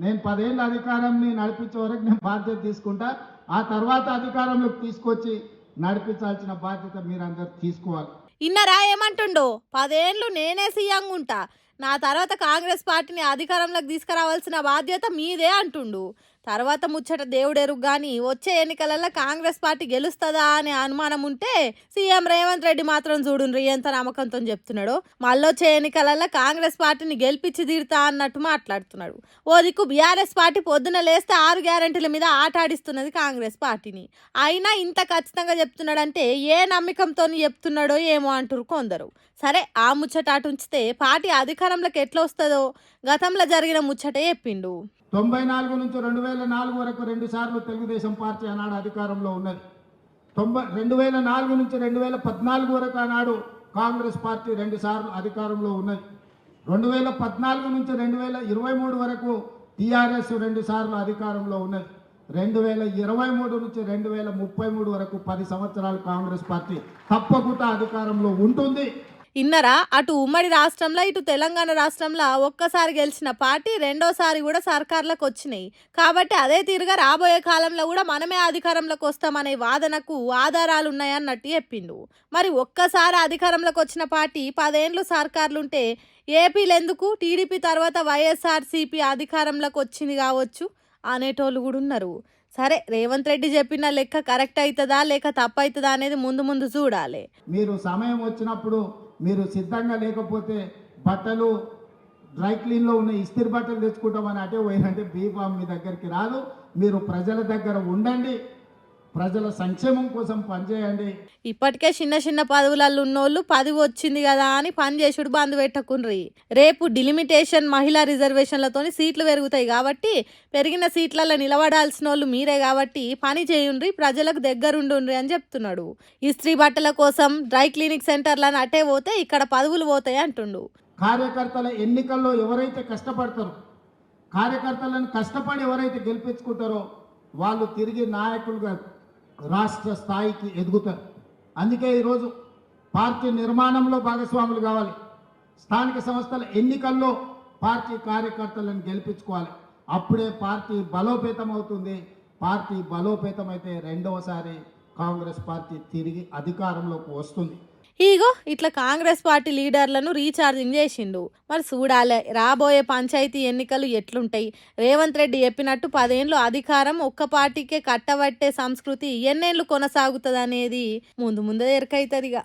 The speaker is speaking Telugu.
నేను 10 ఏళ్ళ అధికారాన్ని నడిపించే వరకు నేను బాధ్యత తీసుకుంటా. ఆ తర్వాత అధికారంలోకి తీసుకొచ్చి నడిపించాల్సిన బాధ్యత మీరందరూ తీసుకోవాలి. ఇన్నరా ఏమంటుండు? 10 ఏళ్ళు నేనే సీఎంగా ఉంటా, నా తర్వాత కాంగ్రెస్ పార్టీని అధికారంలోకి తీసుకురావాల్సిన బాధ్యత మీదే అంటుండు. తర్వాత ముచ్చట దేవుడెరుగు గాని వచ్చే ఎన్నికలలో కాంగ్రెస్ పార్టీ గెలుస్తుందా అనే అనుమానం ఉంటే సీఎం రేవంత్ రెడ్డి మాత్రం చూడుండ్రి ఎంత నమ్మకంతో చెప్తున్నాడు. మళ్ళొచ్చే ఎన్నికలలో కాంగ్రెస్ పార్టీని గెలిపించి తీరుతా అన్నట్టు మాట్లాడుతున్నాడు. ఓ దిక్కు బీఆర్ఎస్ పార్టీ పొద్దున లేస్తే 6 గ్యారెంటీల మీద ఆట ఆడిస్తున్నది కాంగ్రెస్ పార్టీని. అయినా ఇంత ఖచ్చితంగా చెప్తున్నాడంటే ఏ నమ్మకంతో చెప్తున్నాడో ఏమో అంటారు కొందరు. సరే, ఆ ముచ్చట అటు ఉంచితే పార్టీ అధికారంలోకి ఎట్లా వస్తుందో గతంలో జరిగిన ముచ్చటే చెప్పిండు. 94 నుంచి 2004 వరకు 2 సార్లు తెలుగుదేశం పార్టీ ఆనాడు అధికారంలో ఉన్నది. 2004 నుంచి 2014 వరకు ఆనాడు కాంగ్రెస్ పార్టీ 2 సార్లు అధికారంలో ఉన్నది. 2014 నుంచి 2023 వరకు టీఆర్ఎస్ 2 సార్లు అధికారంలో ఉన్నది. 2023 నుంచి 2033 వరకు 10 సంవత్సరాలు కాంగ్రెస్ పార్టీ తప్పకుండా అధికారంలో ఉంటుంది. ఇన్నరా, అటు ఉమ్మడి రాష్ట్రంలో ఇటు తెలంగాణ రాష్ట్రంలో ఒక్కసారి గెలిచిన పార్టీ రెండోసారి కూడా సర్కార్లకు వచ్చినాయి. కాబట్టి అదే తీరుగా రాబోయే కాలంలో కూడా మనమే అధికారంలోకి వస్తామనే వాదనకు ఆధారాలు ఉన్నాయన్నట్టు చెప్పిండు. మరి ఒక్కసారి అధికారంలోకి వచ్చిన పార్టీ 10 ఏళ్ళు సర్కార్లుంటే ఏపీలో ఎందుకు టీడీపీ తర్వాత వైఎస్ఆర్సీపీ అధికారంలోకి వచ్చింది కావచ్చు అనేటోళ్ళు కూడా ఉన్నారు. సరే, రేవంత్ రెడ్డి చెప్పిన లెక్క కరెక్ట్ అవుతుందా లేక తప్పు అవుతుందా అనేది ముందు ముందు చూడాలి. మీరు సమయం వచ్చినప్పుడు మీరు సిద్ధంగా లేకపోతే బట్టలు డ్రై క్లీన్లో ఉన్న ఇస్త్రీ బట్టలు తెచ్చుకుంటామని అటే పోయినంటే బీఫామ్ మీ దగ్గరికి రాదు. మీరు ప్రజల దగ్గర ఉండండి, ప్రజల సంక్షేమం కోసం పనిచేయండి. ఇప్పటికే చిన్న చిన్న పదవులలో ఉన్నోళ్ళు పదవి వచ్చింది కదా అని పని చేసుడు బంద్ పెట్టుకుండ్రి. రేపు డిలిమిటేషన్ మహిళా రిజర్వేషన్లతో సీట్లు పెరుగుతాయి కాబట్టి పెరిగిన సీట్లలో నిలబడాల్సిన వాళ్ళు మీరే కాబట్టి పని చేయుండ్రి, ప్రజలకు దగ్గరుండుండ్రి అని చెప్తున్నాడు. ఇస్త్రీ బట్టల కోసం డ్రై క్లీనిక్ సెంటర్లను అట్టే పోతే ఇక్కడ పదవులు పోతాయి అంటుండు. కార్యకర్తల ఎన్నికల్లో ఎవరైతే కష్టపడతారో, కార్యకర్తలను కష్టపడి ఎవరైతే గెలిపించుకుంటారో వాళ్ళు తిరిగి నాయకులుగా రాష్ట్ర స్థాయికి ఎదుగుతారు. అందుకే ఈరోజు పార్టీ నిర్మాణంలో భాగస్వాములు కావాలి. స్థానిక సంస్థల ఎన్నికల్లో పార్టీ కార్యకర్తలను గెలిపించుకోవాలి. అప్పుడే పార్టీ బలోపేతం అవుతుంది. పార్టీ బలోపేతం అయితే రెండవసారి కాంగ్రెస్ పార్టీ తిరిగి అధికారంలోకి వస్తుంది. ఇగో ఇట్లా కాంగ్రెస్ పార్టీ లీడర్లను రీఛార్జింగ్ చేసిండు. మరి చూడాలి రాబోయే పంచాయతీ ఎన్నికలు ఎట్లుంటాయి. రేవంత్ రెడ్డి చెప్పినట్టు 10 ఏళ్ళు అధికారం ఒక్క పార్టీకే కట్టబట్టే సంస్కృతి ఎన్నేళ్ళు కొనసాగుతుంది అనేది ముందు ముందే ఎరకైతుందిగా.